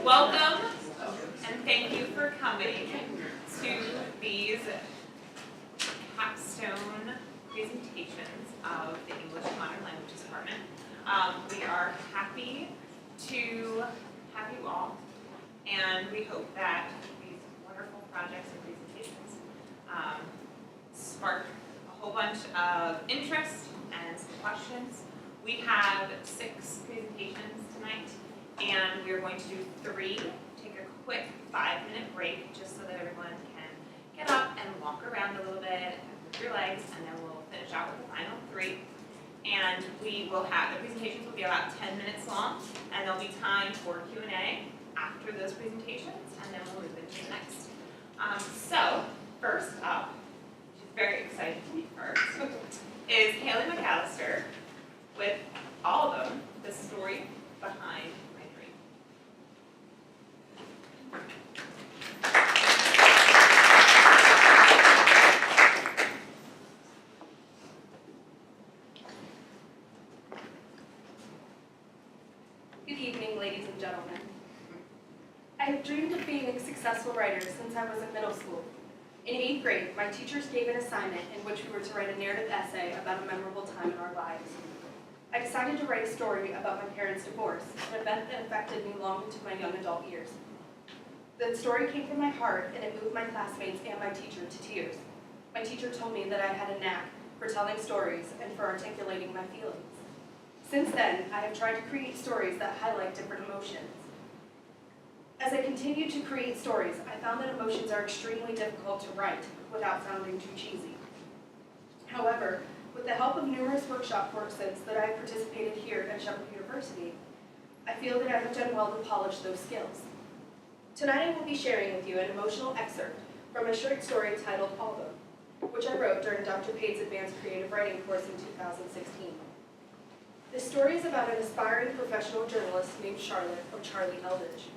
Welcome and thank you for coming to these capstone presentations of the English and Modern Languages Department. We are happy to have you all, and we hope that these wonderful projects and presentations spark a whole bunch of interest and some questions. We have 6 presentations tonight, and we are going to do 3. Take a quick 5-minute break just so that everyone can get up and walk around a little bit, move your legs, and then we'll finish out with the final 3. And we will have, the presentations will be about 10 minutes long, and there'll be time for Q&A after those presentations, and then we'll move into the next. So, first up, she's very excited to be first, is Hayleigh McAllister with Aldham, the story behind my dream. Good evening, ladies and gentlemen. I have dreamed of being a successful writer since I was in middle school. In 8th grade, my teachers gave an assignment in which we were to write a narrative essay about a memorable time in our lives. I decided to write a story about my parents' divorce, an event that affected me long into my young adult years. The story came from my heart, and it moved my classmates and my teacher to tears. My teacher told me that I had a knack for telling stories and for articulating my feelings. Since then, I have tried to create stories that highlight different emotions. As I continued to create stories, I found that emotions are extremely difficult to write without sounding too cheesy. However, with the help of numerous workshop courses that I have participated here at Shepherd University, I feel that I have done well to polish those skills. Tonight I will be sharing with you an emotional excerpt from a short story titled Aldham, which I wrote during Dr. Pade's Advanced Creative Writing course in 2016. This story is about an aspiring professional journalist named Charlotte, or Charlie Eldridge.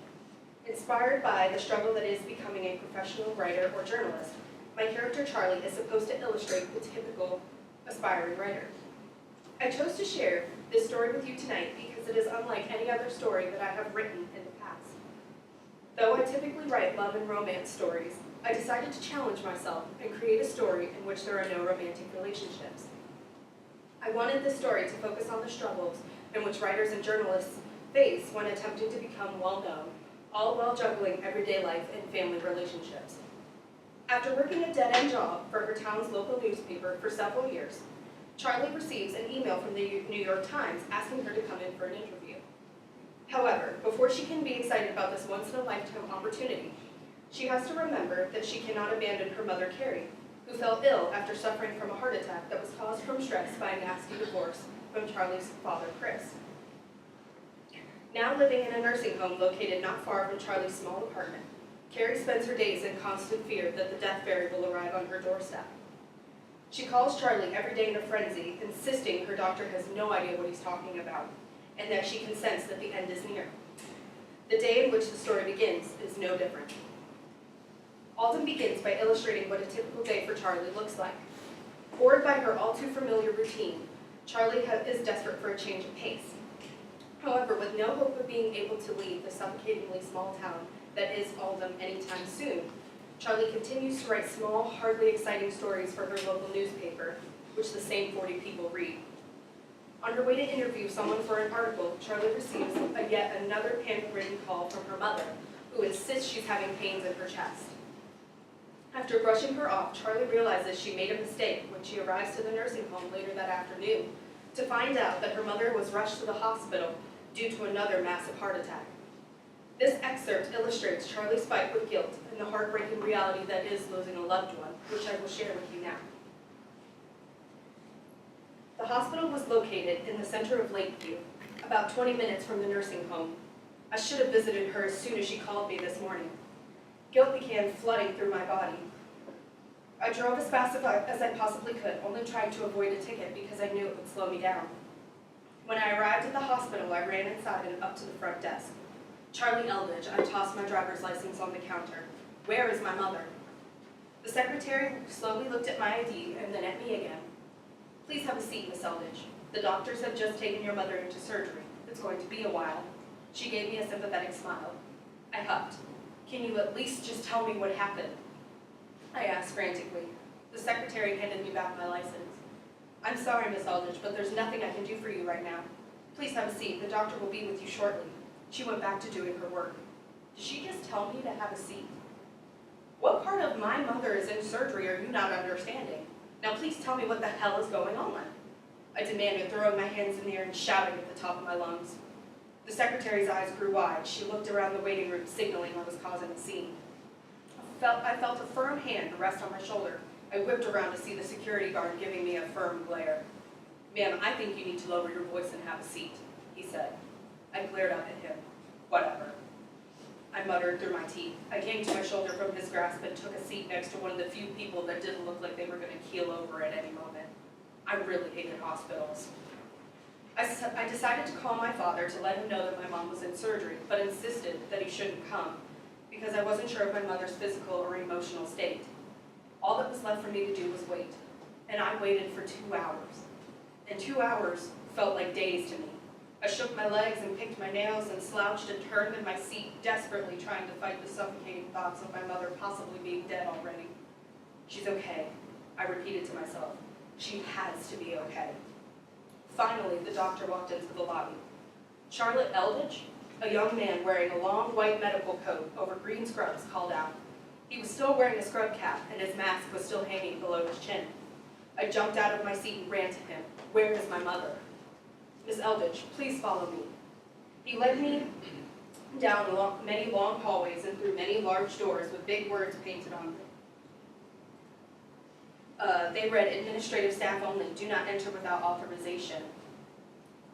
Inspired by the struggle that is becoming a professional writer or journalist, my character Charlie is supposed to illustrate the typical aspiring writer. I chose to share this story with you tonight because it is unlike any other story that I have written in the past. Though I typically write love and romance stories, I decided to challenge myself and create a story in which there are no romantic relationships. I wanted this story to focus on the struggles in which writers and journalists face when attempting to become well-known, all while juggling everyday life and family relationships. After working a dead-end job for her town's local newspaper for several years, Charlie receives an email from the New York Times asking her to come in for an interview. However, before she can be excited about this once-in-a-lifetime opportunity, she has to remember that she cannot abandon her mother, Carrie, who fell ill after suffering from a heart attack that was caused from stress by a nasty divorce from Charlie's father, Chris. Now living in a nursing home located not far from Charlie's small apartment, Carrie spends her days in constant fear that the death fairy will arrive on her doorstep. She calls Charlie every day in a frenzy, insisting her doctor has no idea what he's talking about, and that she can sense that the end is near. The day in which the story begins is no different. Aldham begins by illustrating what a typical day for Charlie looks like. Bored by her all-too-familiar routine, Charlie is desperate for a change of pace. However, with no hope of being able to leave the suffocatingly small town that is Aldham anytime soon, Charlie continues to write small, hardly exciting stories for her local newspaper, which the same 40 people read. On her way to interview someone for an article, Charlie receives yet another panic-ridden call from her mother, who insists she's having pains in her chest. After brushing her off, Charlie realizes she made a mistake when she arrives to the nursing home later that afternoon to find out that her mother was rushed to the hospital due to another massive heart attack. This excerpt illustrates Charlie's fight with guilt and the heartbreaking reality that is losing a loved one, which I will share with you now. The hospital was located in the center of Lakeview, about 20 minutes from the nursing home. I should have visited her as soon as she called me this morning. Guilt began flooding through my body. I drove as fast as I possibly could, only trying to avoid a ticket because I knew it would slow me down. When I arrived at the hospital, I ran inside and up to the front desk. Charlie Eldridge, I tossed my driver's license on the counter. Where is my mother? The secretary slowly looked at my ID and then at me again. Please have a seat, Miss Eldridge. The doctors have just taken your mother into surgery. It's going to be a while. She gave me a sympathetic smile. I huffed. Can you at least just tell me what happened? I asked frantically. The secretary handed me back my license. I'm sorry, Miss Aldrich, but there's nothing I can do for you right now. Please have a seat. The doctor will be with you shortly. She went back to doing her work. Did she just tell me to have a seat? What part of my mother is in surgery are you not understanding? Now please tell me what the hell is going on. I demanded, throwing my hands in the air and shouting at the top of my lungs. The secretary's eyes grew wide. She looked around the waiting room, signaling I was causing a scene. I felt a firm hand rest on my shoulder. I whipped around to see the security guard giving me a firm glare. Ma'am, I think you need to lower your voice and have a seat, he said. I glared up at him. Whatever. I muttered through my teeth. I came to my shoulder from his grasp and took a seat next to one of the few people that didn't look like they were going to keel over at any moment. I really hated hospitals. I decided to call my father to let him know that my mom was in surgery, but insisted that he shouldn't come because I wasn't sure of my mother's physical or emotional state. All that was left for me to do was wait, and I waited for 2 hours. And 2 hours felt like days to me. I shook my legs and picked my nails and slouched and turned in my seat, desperately trying to fight the suffocating thoughts of my mother possibly being dead already. She's okay, I repeated to myself. She has to be okay. Finally, the doctor walked into the lobby. Charlotte Eldridge, a young man wearing a long white medical coat over green scrubs, called out. He was still wearing a scrub cap, and his mask was still hanging below his chin. I jumped out of my seat and ran to him. Where is my mother? Miss Eldridge, please follow me. He led me down many long hallways and through many large doors with big words painted on them. They read, administrative staff only, do not enter without authorization.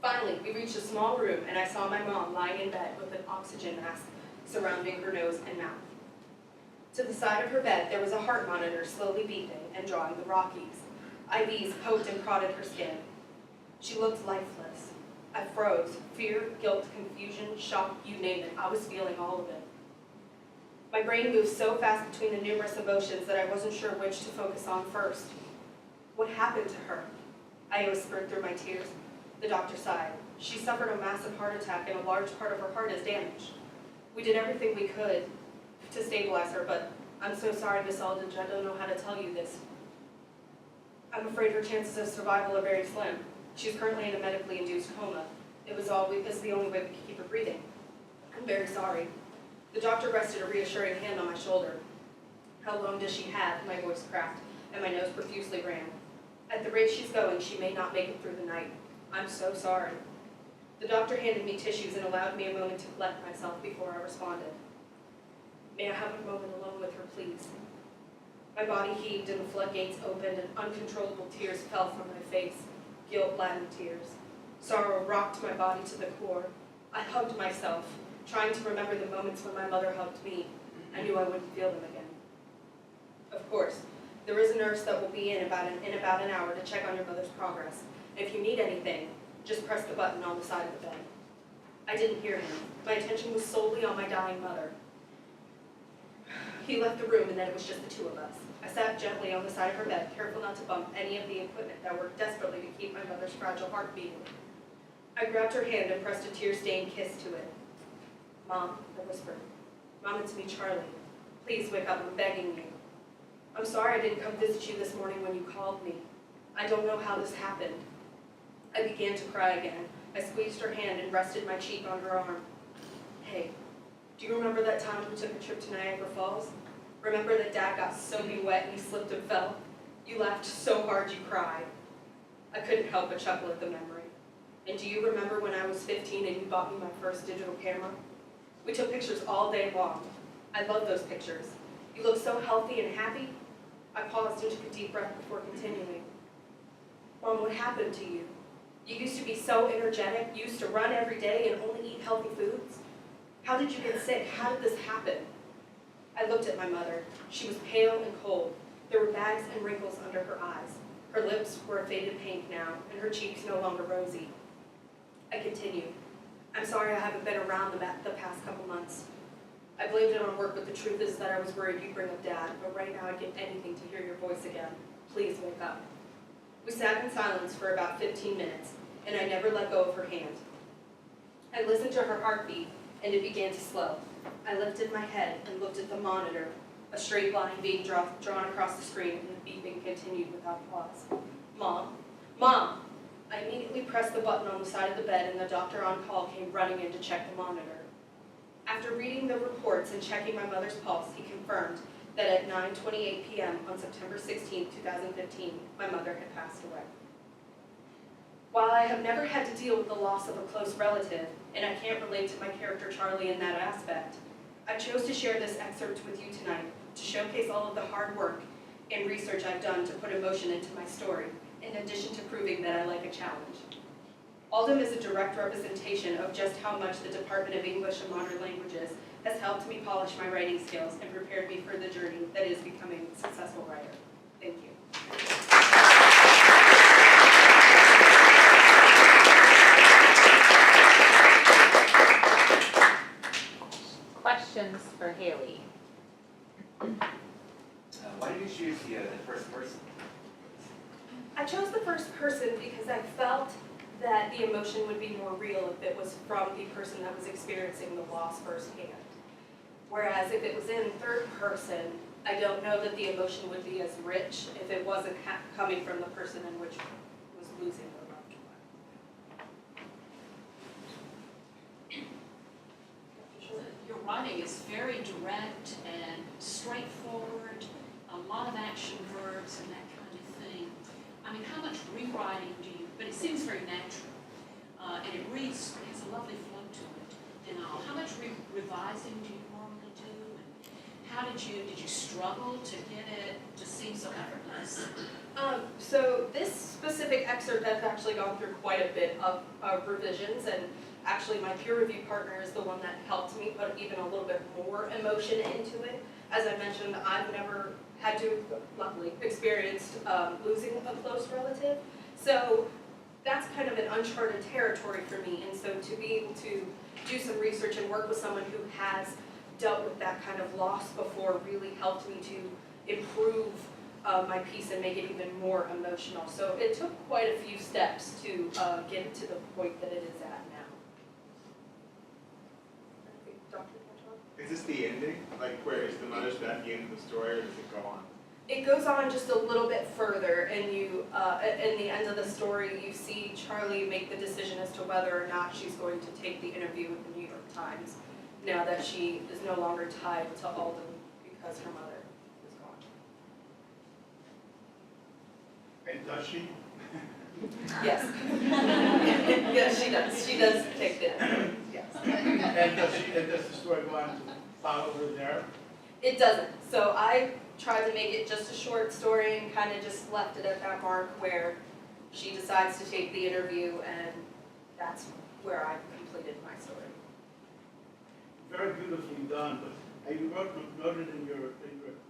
Finally, we reached a small room and I saw my mom lying in bed with an oxygen mask surrounding her nose and mouth. To the side of her bed, there was a heart monitor slowly beeping and drawing the Rockies. IVs poked and prodded her skin. She looked lifeless. I froze. Fear, guilt, confusion, shock, you name it. I was feeling all of it. My brain moved so fast between the numerous emotions that I wasn't sure which to focus on first. What happened to her? I whispered through my tears. The doctor sighed. She suffered a massive heart attack and a large part of her heart is damaged. We did everything we could to stabilize her, but I'm so sorry, Miss Aldridge, I don't know how to tell you this. I'm afraid her chances of survival are very slim. She's currently in a medically induced coma. This is the only way we can keep her breathing. I'm very sorry. The doctor rested a reassuring hand on my shoulder. How long does she have? My voice cracked, and my nose profusely ran. At the rate she's going, she may not make it through the night. I'm so sorry. The doctor handed me tissues and allowed me a moment to collect myself before I responded. May I have a moment alone with her, please? My body heaved and the floodgates opened and uncontrollable tears fell from my face, guilt-laden tears. Sorrow rocked my body to the core. I hugged myself, trying to remember the moments when my mother hugged me. I knew I wouldn't feel them again. Of course, there is a nurse that will be in about an hour to check on your mother's progress. If you need anything, just press the button on the side of the bed. I didn't hear him. My attention was solely on my dying mother. He left the room and then it was just the two of us. I sat gently on the side of her bed, careful not to bump any of the equipment that worked desperately to keep my mother's fragile heart beating. I grabbed her hand and pressed a tear-stained kiss to it. Mom, I whispered. Mom, it's me, Charlie. Please wake up, I'm begging you. I'm sorry I didn't come visit you this morning when you called me. I don't know how this happened. I began to cry again. I squeezed her hand and rested my cheek on her arm. Hey, do you remember that time we took a trip to Niagara Falls? Remember that Dad got soaking wet and he slipped and fell? You laughed so hard you cried. I couldn't help but chuckle at the memory. And do you remember when I was 15 and you bought me my first digital camera? We took pictures all day long. I love those pictures. You look so healthy and happy. I paused and took a deep breath before continuing. Mom, what happened to you? You used to be so energetic, you used to run every day and only eat healthy foods. How did you get sick? How did this happen? I looked at my mother. She was pale and cold. There were bags and wrinkles under her eyes. Her lips were a faded pink now, and her cheeks no longer rosy. I continued. I'm sorry I haven't been around the past couple months. I blamed it on work, but the truth is that I was worried you'd bring up Dad, but right now I'd give anything to hear your voice again. Please wake up. We sat in silence for about 15 minutes, and I never let go of her hand. I listened to her heartbeat, and it began to slow. I lifted my head and looked at the monitor, a straight line being drawn across the screen, and the beeping continued without pause. Mom, Mom! I immediately pressed the button on the side of the bed, and the doctor on call came running in to check the monitor. After reading the reports and checking my mother's pulse, he confirmed that at 9:28 p.m. on September 16, 2015, my mother had passed away. While I have never had to deal with the loss of a close relative, and I can't relate to my character Charlie in that aspect, I chose to share this excerpt with you tonight to showcase all of the hard work and research I've done to put emotion into my story, in addition to proving that I like a challenge. Aldham is a direct representation of just how much the Department of English and Modern Languages has helped me polish my writing skills and prepared me for the journey that is becoming a successful writer. Thank you. Questions for Hayleigh? Why did you choose the first person? I chose the first person because I felt that the emotion would be more real if it was from the person that was experiencing the loss firsthand. Whereas if it was in third person, I don't know that the emotion would be as rich if it wasn't coming from the person in which was losing their loved one. Your writing is very direct and straightforward, a lot of action verbs and that kind of thing. I mean, how much rewriting do you, but it seems very natural, and it reads, it has a lovely flow to it and all. How much revising do you normally do? And how did you struggle to get it to seem so effortless? So this specific excerpt has actually gone through quite a bit of revisions, and actually my peer review partner is the one that helped me put even a little bit more emotion into it. As I mentioned, I've never had to, luckily, experienced losing a close relative. So that's kind of an uncharted territory for me. And so to be able to do some research and work with someone who has dealt with that kind of loss before really helped me to improve my piece and make it even more emotional. So it took quite a few steps to get it to the point that it is at now. I think Dr. Cantor? Is this the ending? Like, where is the mother's death the end of the story, or does it go on? It goes on just a little bit further, and you, in the end of the story, you see Charlie make the decision as to whether or not she's going to take the interview with the New York Times, now that she is no longer tied to Aldham because her mother is gone. And does she? Yes. Yes, she does. She does take the interview, yes. And does the story go on to follow her there? It doesn't. So I tried to make it just a short story and kind of just left it at that mark where she decides to take the interview, and that's where I completed my story. Very beautifully done, but you noted in your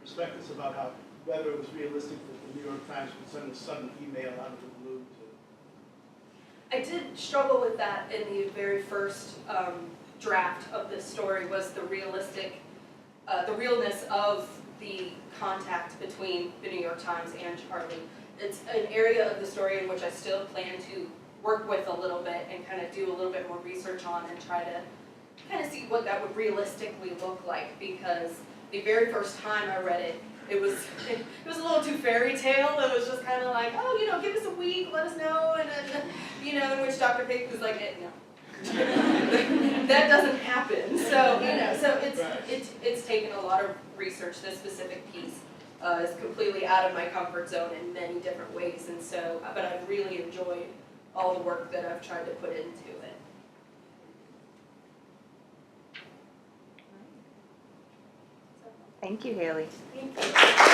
prospectus about how whether it was realistic that the New York Times would send a sudden email out of the blue to... I did struggle with that in the very first draft of this story, was the realness of the contact between the New York Times and Charlie. It's an area of the story in which I still plan to work with a little bit and kind of do a little bit more research on and try to kind of see what that would realistically look like, because the very first time I read it, it was a little too fairy tale. It was just kind of like, oh, you know, give us a week, let us know, and then, you know, in which Dr. Pig was like, no. That doesn't happen. So, you know, so it's taken a lot of research. This specific piece is completely out of my comfort zone in many different ways, and so, but I've really enjoyed all the work that I've tried to put into it. Thank you, Hayleigh. Thank you.